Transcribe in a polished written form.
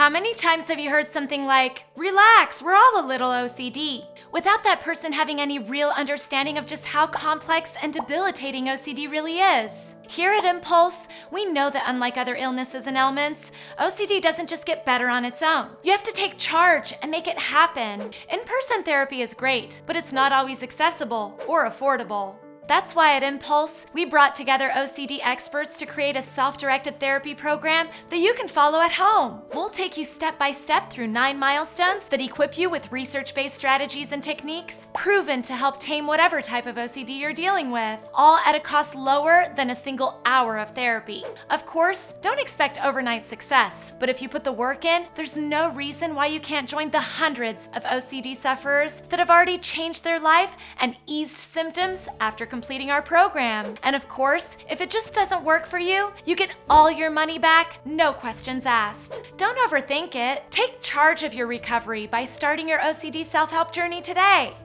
How many times have you heard something like, relax, we're all a little OCD, without that person having any real understanding of just how complex and debilitating OCD really is? Here at Impulse, we know that unlike other illnesses and ailments, OCD doesn't just get better on its own. You have to take charge and make it happen. In-person therapy is great, but it's not always accessible or affordable. That's why at Impulse, we brought together OCD experts to create a self-directed therapy program that you can follow at home. We'll take you step by step through 9 milestones that equip you with research-based strategies and techniques proven to help tame whatever type of OCD you're dealing with, all at a cost lower than a single hour of therapy. Of course, don't expect overnight success, but if you put the work in, there's no reason why you can't join the hundreds of OCD sufferers that have already changed their life and eased symptoms after completing our program. And of course, if it just doesn't work for you, you get all your money back, no questions asked. Don't overthink it. Take charge of your recovery by starting your OCD self-help journey today.